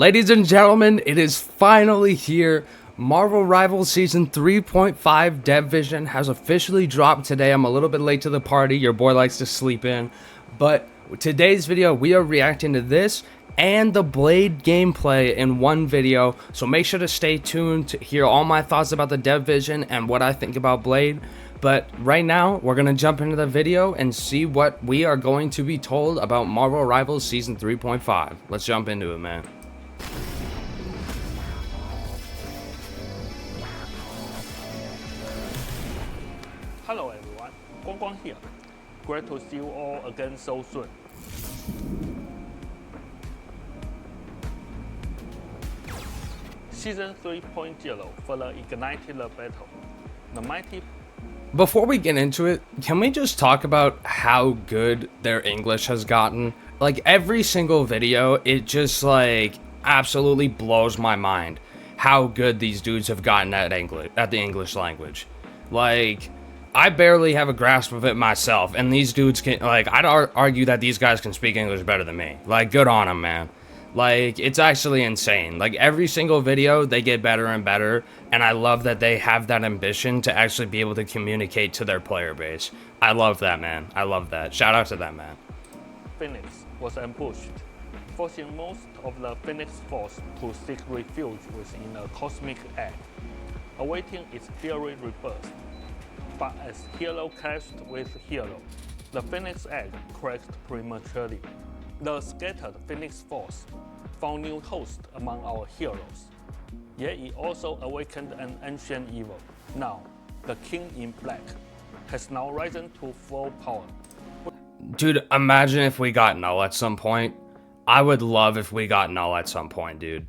Ladies and gentlemen, it is finally here. Marvel Rivals Season 3.5 Dev Vision has officially dropped today. I'm a little bit late to the party. Your boy likes to sleep in. But today's video, we are reacting to this and the Blade gameplay in one video. So make sure to stay tuned to hear all my thoughts about the Dev Vision and what I think about Blade. But right now, we're going to jump into the video and see what we are going to be told about Marvel Rivals Season 3.5. Let's jump into it, man. Hello everyone, Guang here. Great to see you all again so soon. Season 3.0 further ignited the battle. The mighty. Before we get into it, can we just talk about how good their English has gotten? Like, every single video, it just, like, absolutely blows my mind how good these dudes have gotten at the English language. Like, I barely have a grasp of it myself, and these dudes can, like, I'd argue that these guys can speak English better than me. Like, good on them, man. Like, it's actually insane. Like, every single video, they get better and better, and I love that they have that ambition to actually be able to communicate to their player base. I love that, man. I love that. Shout out to them, man. Phoenix was ambushed, forcing most of the Phoenix force to seek refuge within a cosmic egg, awaiting its fiery rebirth. But as Hero clashed with Hero, the Phoenix egg cracked prematurely. The scattered Phoenix force found new host among our heroes. Yet it also awakened an ancient evil. Now, the King in Black has now risen to full power. Dude, imagine if we got Null at some point. I would love if we got Null at some point, dude.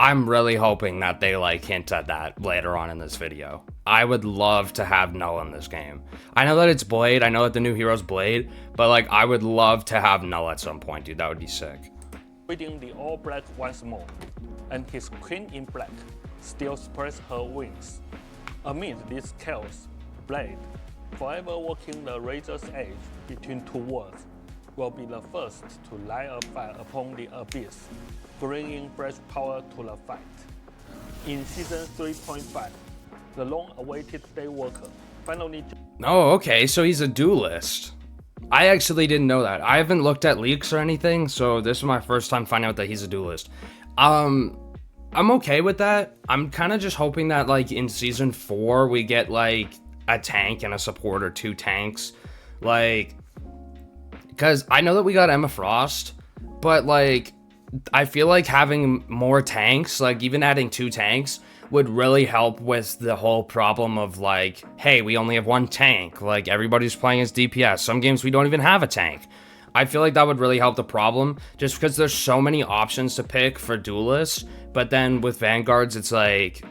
I'm really hoping that they, like, hint at that later on in this video. I would love to have Null in this game. I know that it's Blade, I know that the new hero's Blade, but, like, I would love to have Null at some point, dude. That would be sick. Reading the All Black once more, and his Queen in Black still spreads her wings. Amid this chaos, Blade, forever walking the razor's edge between two worlds, will be the first to light a fire upon the abyss, bringing fresh power to the fight. In Season 3.5, the long-awaited Daywalker finally... Oh, okay, so he's a duelist. I actually didn't know that. I haven't looked at leaks or anything, so this is my first time finding out that he's a duelist. I'm okay with that. I'm kind of just hoping that, like, in Season 4, we get, like, a tank and a support or two tanks. Like, because I know that we got Emma Frost, but, like, I feel like having more tanks, like, even adding 2 tanks, would really help with the whole problem of, like, hey, we only have 1 tank. Like, everybody's playing as DPS. Some games we don't even have a tank. I feel like that would really help the problem, just because there's so many options to pick for duelists, but then with Vanguards, it's like,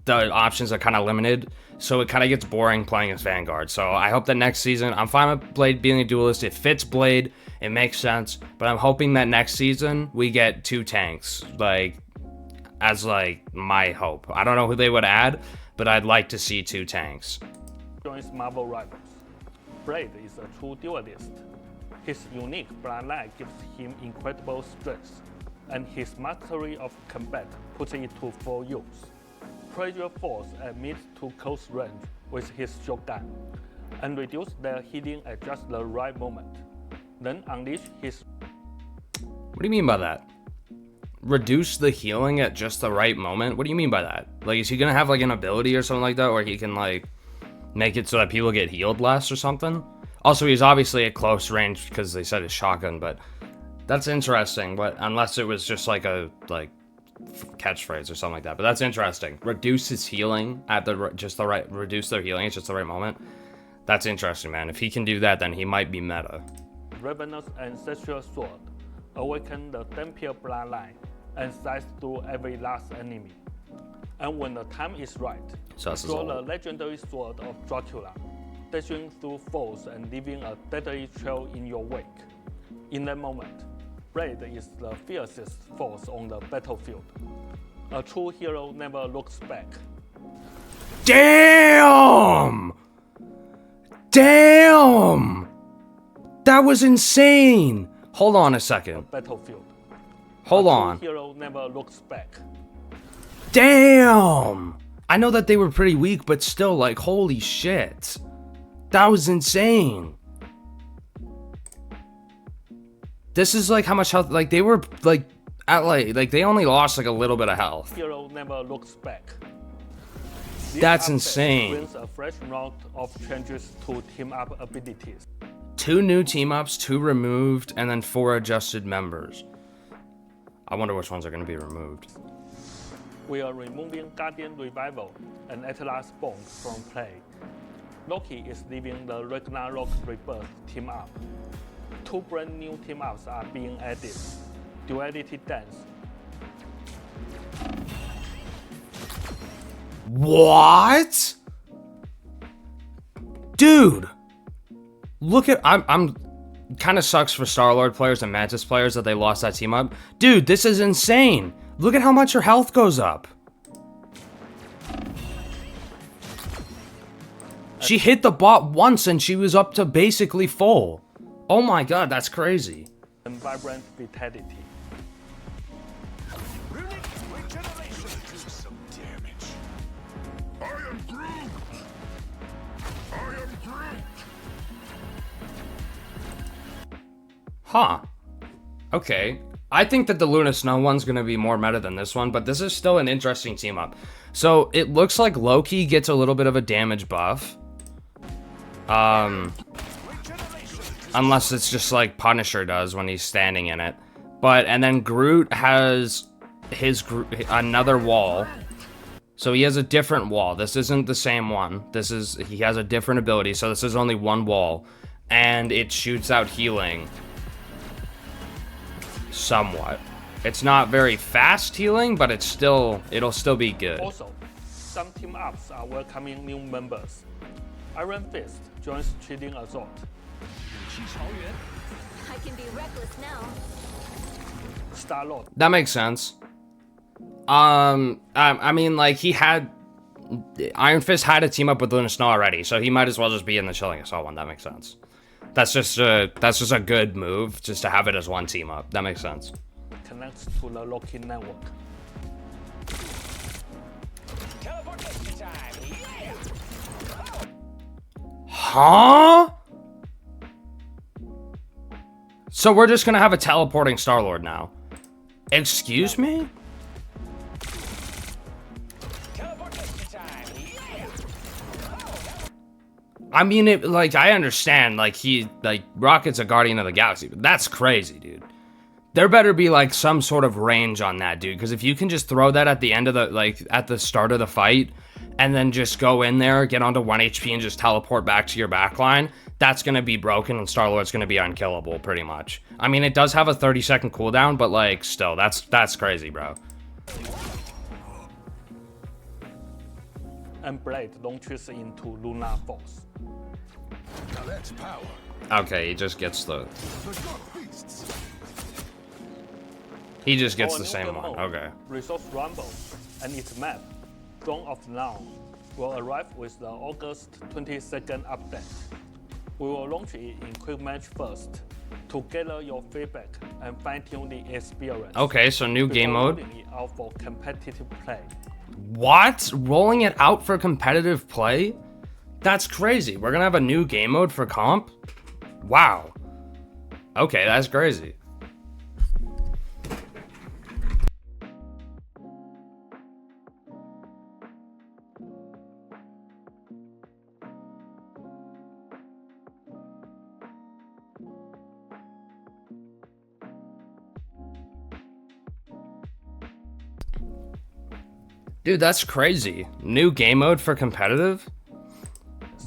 the options are kind of limited, so it kind of gets boring playing as Vanguard. So I hope that next season, I'm fine with Blade being a duelist. It fits Blade, it makes sense, but I'm hoping that next season, we get 2 tanks, like, as, like, my hope. I don't know who they would add, but I'd like to see 2 tanks. Joins Marvel Rivals. Blade is a true duelist. His unique bloodline gives him incredible strength, and his mastery of combat puts it to full use. Pressure force at mid to close range with his shotgun, and reduce their healing at just the right moment. Then unleash his... What do you mean by that? Reduce the healing at just the right moment? What do you mean by that? Like, is he gonna have, like, an ability or something like that where he can, like, make it so that people get healed less or something? Also, he's obviously at close range because they said his shotgun, but that's interesting. But unless it was just like a, like, catchphrase or something like that, but that's interesting. Reduce his healing at reduce their healing at just the right moment. That's interesting, man. If he can do that, then he might be meta. Ravenous ancestral sword awaken the Dampier bloodline and slice through every last enemy. And when the time is right, draw the legendary sword of Dracula, dashing through foes and leaving a deadly trail in your wake. In that moment, Blade is the fiercest force on the battlefield. A true hero never looks back. Damn! Damn! That was insane! Hold on a second. Battlefield. Hold A true on. hero never looks back. Damn! I know that they were pretty weak, but still, like, holy shit. That was insane. This is like how much health, like they were like at like they only lost like a little bit of health. Hero never looks back. This That's update insane. brings a fresh round of changes to team up abilities. 2 new team ups, 2 removed, and then 4 adjusted members. I wonder which ones are going to be removed. We are removing Guardian Revival and Atlas Bond from play. Loki is leaving the Ragnarok Rebirth team up. 2 brand new team ups are being added. Duality Dance. What? Dude. Look at I'm kind of sucks for Star-Lord players and Mantis players that they lost that team up. Dude, this is insane. Look at how much her health goes up. She hit the bot once and she was up to basically full. Oh my god, that's crazy. And Vibrant Vitality. Huh. Okay. I think that the Luna Snow one's gonna be more meta than this one, but this is still an interesting team up. So it looks like Loki gets a little bit of a damage buff. Unless it's just like Punisher does when he's standing in it. And then Groot has another wall. So he has a different wall. This isn't the same one. He has a different ability, so this is only one wall. And it shoots out healing. Somewhat. It's not very fast healing, but it'll still be good. Also, some team ups are welcoming new members. Iron Fist joins Trading Assault. I can be reckless now. Star-Lord. That makes sense. I mean, like Iron Fist had a team up with Luna Snow already, so he might as well just be in the Chilling Assault one. That makes sense. That's just a good move, just to have it as one team up. That makes sense. Connects to the Loki network. Huh? So we're just gonna have a teleporting Star-Lord now. Excuse me? I mean, I understand, Rocket's a Guardian of the Galaxy, but that's crazy, dude. There better be, some sort of range on that, dude, because if you can just throw that at the end of at the start of the fight, and then just go in there, get onto 1 HP, and just teleport back to your backline, that's gonna be broken, and Star-Lord's gonna be unkillable, pretty much. I mean, it does have a 30-second cooldown, but, still, that's crazy, bro. And Blade launches into Lunar Force. Okay, he just gets the same one. Mode, Okay. Resource Rumble and its map, Dawn of Now, will arrive with the August 22nd update. We will launch it in Quick Match first to gather your feedback and fine-tune the experience. Okay, so new game mode. Rolling it out for competitive play. What? Rolling it out for competitive play? That's crazy. We're gonna have a new game mode for comp? Wow. Okay, that's crazy. Dude, that's crazy. New game mode for competitive?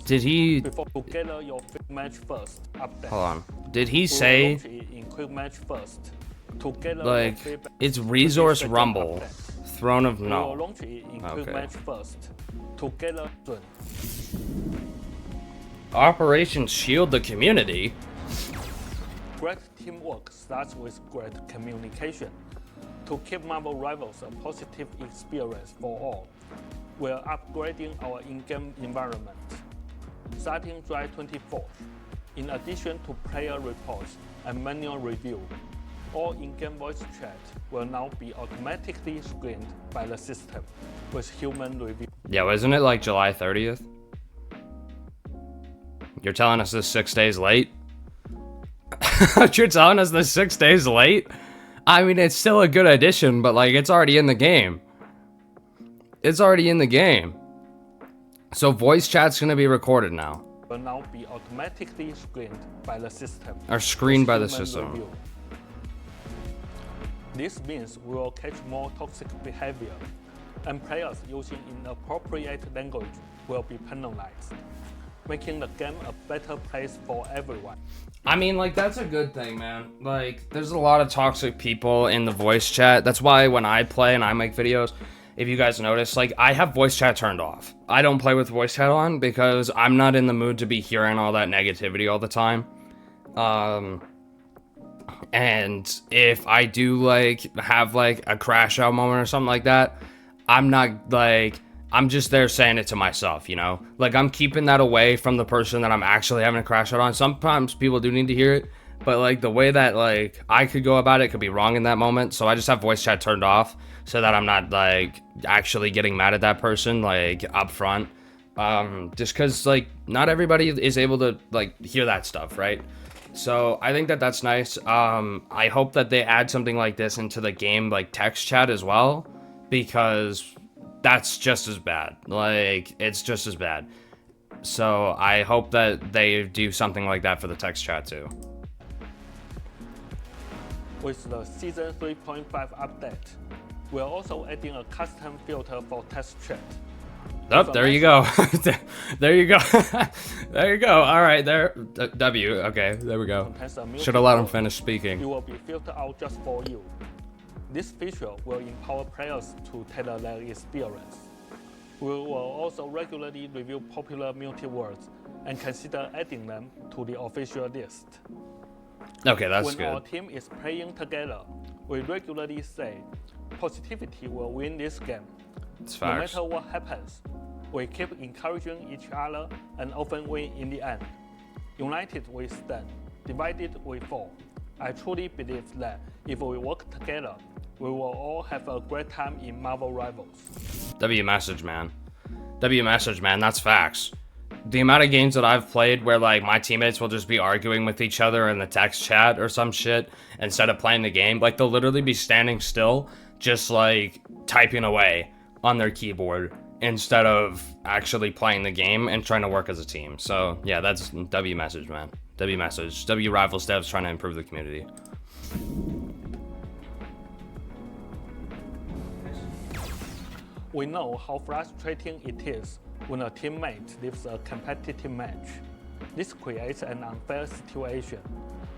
Did he... Before to gather your quick match first update. Hold on. Did he We will say, launch it in Quick Match first to gather your feedback. it's Resource 22nd Rumble, update. Throne of We will No? launch it in Quick Okay. Match first to gather soon. Operation Shield the Community? Great teamwork starts with great communication. To keep Marvel Rivals a positive experience for all, we're upgrading our in-game environment. Starting July 24th, in addition to player reports and manual review, All in-game voice chat will now be automatically screened by the system with human review. Yeah, wasn't it like July 30th? You're telling us this 6 days late? You're telling us this 6 days late? I mean, it's still a good addition, but like, it's already in the game. It's already in the game. So voice chat's gonna be recorded now. Will now be automatically screened by the system. Or screened by the with human system. review. This means we will catch more toxic behavior, and players using inappropriate language will be penalized, making the game a better place for everyone. I mean, like, that's a good thing, man. Like, there's a lot of toxic people in the voice chat. That's why when I play and I make videos, if you guys notice, like, I have voice chat turned off. I don't play with voice chat on because I'm not in the mood to be hearing all that negativity all the time. And if I do, like, have, like, a crash out moment or something like that, I'm not, like, I'm just there saying it to myself, you know? Like, I'm keeping that away from the person that I'm actually having a crash out on. Sometimes people do need to hear it, but, like, the way that, like, I could go about it could be wrong in that moment. So I just have voice chat turned off so that I'm not, like, actually getting mad at that person, like, up front. Just because, like, not everybody is able to, like, hear that stuff, right? So I think that that's nice. I hope that they add something like this into the game, like text chat as well, because that's just as bad. Like, it's just as bad. So I hope that they do something like that for the text chat too. With the Season 3.5 update, we're also adding a custom filter for text chat. Oh, there you go. There you go. There you go. All right, there. W. Okay, there we go. Should have let him finish speaking. It will be filtered out just for you. This feature will empower players to tailor their experience. We will also regularly review popular multi-words and consider adding them to the official list. Okay, that's when good. When our team is playing together, we regularly say, positivity will win this game. It's no facts. matter what happens, we keep encouraging each other and often win in the end. United we stand, divided we fall. I truly believe that if we work together, we will all have a great time in Marvel Rivals. W message, man. W message, man. That's facts. The amount of games that I've played where, like, my teammates will just be arguing with each other in the text chat or some shit instead of playing the game. Like, they'll literally be standing still, just, like, typing away on their keyboard instead of actually playing the game and trying to work as a team. So, yeah, that's W message, man. W message. W Rivals devs trying to improve the community. We know how frustrating it is when a teammate leaves a competitive match. This creates an unfair situation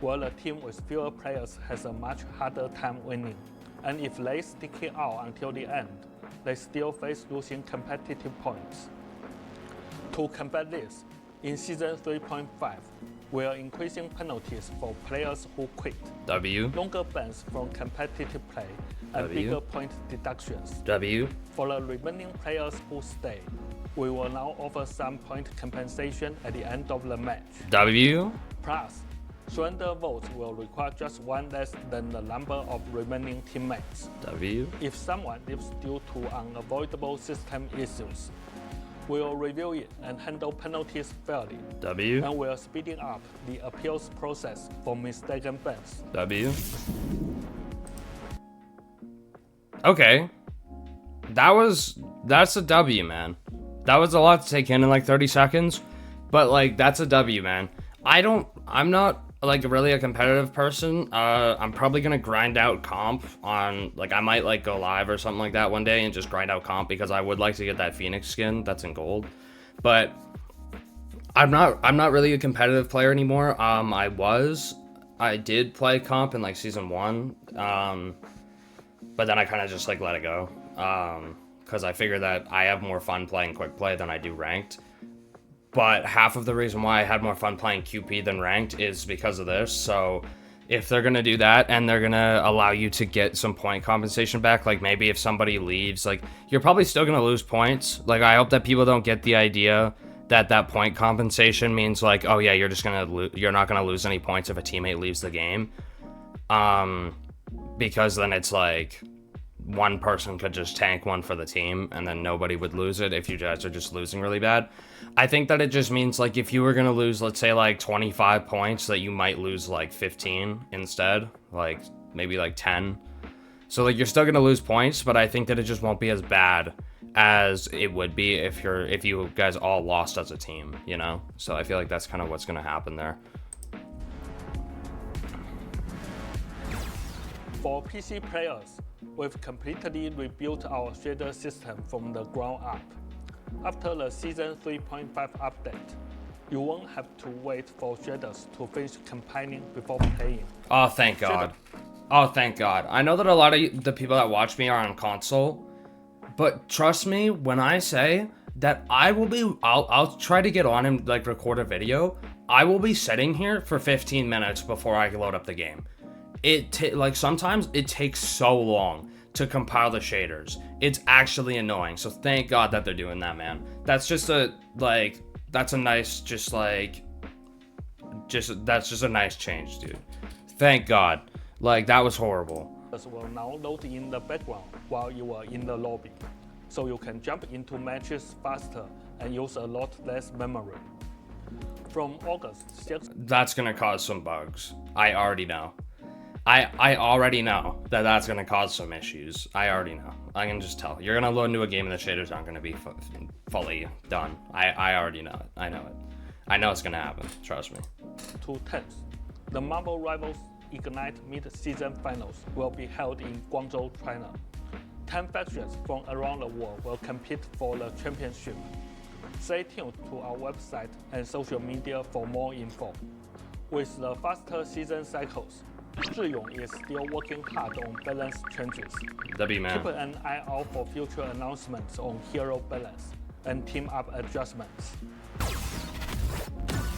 where a team with fewer players has a much harder time winning, and if they stick it out until the end, they still face losing competitive points. To combat this, in Season 3.5, we are increasing penalties for players who quit, W. longer bans from competitive play, and W. bigger point deductions. W. For the remaining players who stay, we will now offer some point compensation at the end of the match. W. Plus, surrender votes will require just one less than the number of remaining teammates. W. If someone leaves due to unavoidable system issues, we will review it and handle penalties fairly. W. And we are speeding up the appeals process for mistaken bans. W. Okay. That's a W, man. That was a lot to take in like 30 seconds, but like, that's a W, man. I'm not like really a competitive person. I'm probably gonna grind out comp on, like, I might like go live or something like that one day and just grind out comp because I would like to get that Phoenix skin that's in gold. But I'm not really a competitive player anymore. I did play comp in like season 1. But then I kind of just like let it go. Because I figure that I have more fun playing quick play than I do ranked. But half of the reason why I had more fun playing QP than ranked is because of this. So if they're going to do that and they're going to allow you to get some point compensation back, like maybe if somebody leaves, like you're probably still going to lose points. Like I hope that people don't get the idea that that point compensation means like, oh yeah, you're not going to lose any points if a teammate leaves the game. because then it's like one person could just tank one for the team and then nobody would lose it if you guys are just losing really bad. I think that it just means like if you were gonna lose, let's say like 25 points, that you might lose like 15 instead, like maybe like 10. So like you're still gonna lose points, but I think that it just won't be as bad as it would be if you guys all lost as a team, you know? So I feel like that's kind of what's gonna happen there. For PC players, we've completely rebuilt our shader system from the ground up. After the Season 3.5 update, you won't have to wait for shaders to finish compiling before playing. Oh, thank God. Oh, thank God. I know that a lot of the people that watch me are on console, but trust me when I say that I'll try to get on and like record a video. I will be sitting here for 15 minutes before I load up the game. Like sometimes it takes so long to compile the shaders. It's actually annoying. So thank God that they're doing that, man. That's just a nice change, dude. Thank God. Like that was horrible. Will now load in the background while you are in the lobby, so you can jump into matches faster and use a lot less memory. From August 6th, that's gonna cause some bugs. I already know. I already know that that's gonna cause some issues. I already know. I can just tell. You're gonna load into a game and the shaders aren't gonna be fully done. I already know it. I know it. I know it's gonna happen. Trust me. to 10th, the Marvel Rivals Ignite Mid-Season Finals will be held in Guangzhou, China. 10 factions from around the world will compete for the championship. Stay tuned to our website and social media for more info. With the faster season cycles, Zhiyong is still working hard on balance changes. W, man. Keep an eye out for future announcements on hero balance and team up adjustments.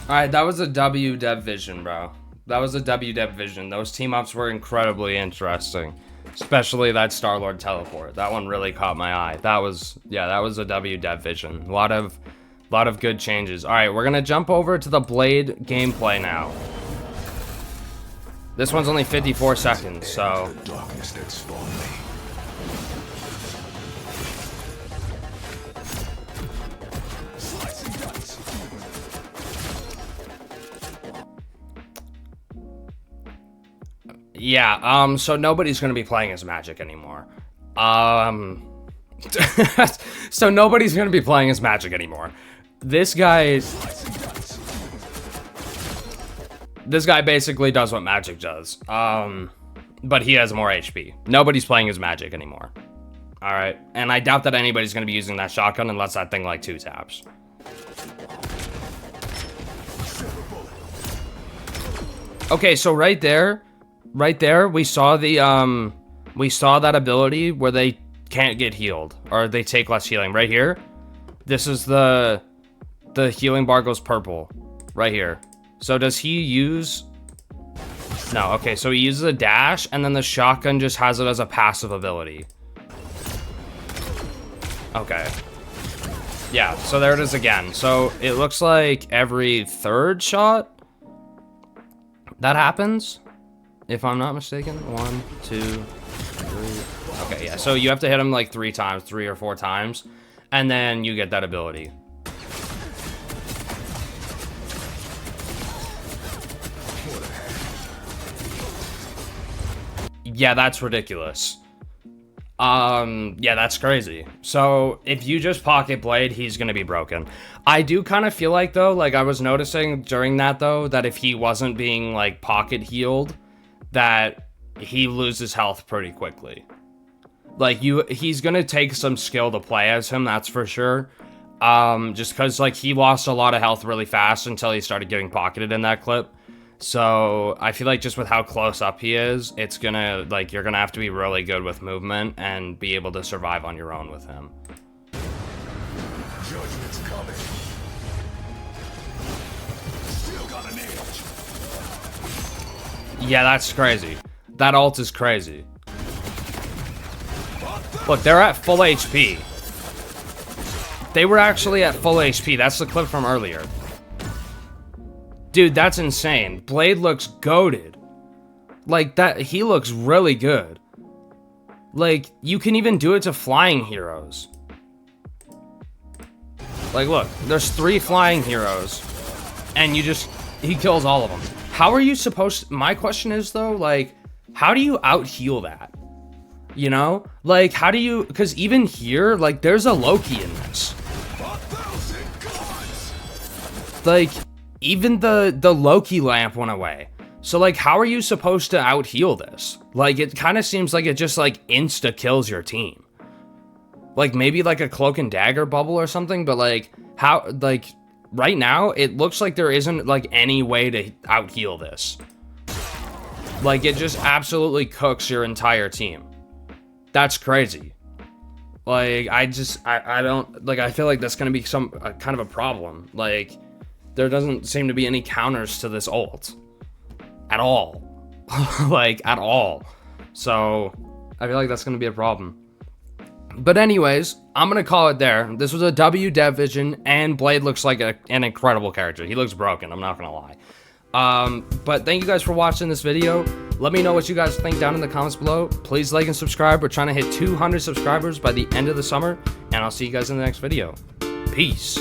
Alright, that was a W Dev Vision, bro. That was a W Dev Vision. Those team ups were incredibly interesting. Especially that Star-Lord teleport. That one really caught my eye. That was a W Dev Vision. A lot of good changes. Alright, we're gonna jump over to the Blade gameplay now. This one's only 54 seconds, so... Darkness that spawned me. Yeah, so nobody's gonna be playing as Magic anymore. So nobody's gonna be playing as Magic anymore. This guy basically does what Magic does. But he has more HP. Nobody's playing as Magic anymore. Alright, and I doubt that anybody's gonna be using that shotgun unless that thing like 2 taps. Okay, so right there, we saw the, we saw that ability where they can't get healed, or they take less healing. Right here, this is the healing bar goes purple, right here. So does he use, no, okay, so he uses a dash, and then the shotgun just has it as a passive ability. Okay. Yeah, so there it is again. So it looks like every 3rd shot that happens, if I'm not mistaken. 1, 2, 3. Okay, yeah, so you have to hit him like 3 times, 3 or 4 times, and then you get that ability. Yeah, that's ridiculous. Yeah, that's crazy. So if you just pocket blade, he's gonna be broken. I do kind of feel like though, like I was noticing during that though, that if he wasn't being like pocket healed, that he loses health pretty quickly. Like he's gonna take some skill to play as him, that's for sure. Just because like he lost a lot of health really fast until he started getting pocketed in that clip. So I feel like just with how close up he is, it's gonna, like, you're gonna have to be really good with movement and be able to survive on your own with him. Judgment's coming. Still got an edge. Yeah, that's crazy. That ult is crazy. Look, they're at full HP. They were actually at full HP. That's the clip from earlier. Dude, that's insane. Blade looks goated. Like, that, he looks really good. Like, you can even do it to flying heroes. Like, look, there's 3 flying heroes, and he kills all of them. How are you supposed to, my question is, though, like, how do you out-heal that? You know? Like, how do you, because even here, like, there's a Loki in this. Like, even the Loki lamp went away. So, like, how are you supposed to out-heal this? Like, it kind of seems like it just, like, insta-kills your team. Like, maybe, like, a cloak and dagger bubble or something, but, like, how, like, right now, it looks like there isn't, like, any way to out-heal this. Like, it just absolutely cooks your entire team. That's crazy. Like, I don't, like, I feel like that's gonna be some, kind of a problem. Like, there doesn't seem to be any counters to this ult. At all. Like, at all. So, I feel like that's gonna be a problem. But anyways, I'm gonna call it there. This was a W Dev Vision, and Blade looks like an incredible character. He looks broken, I'm not gonna lie. But thank you guys for watching this video. Let me know what you guys think down in the comments below. Please like and subscribe. We're trying to hit 200 subscribers by the end of the summer, and I'll see you guys in the next video. Peace.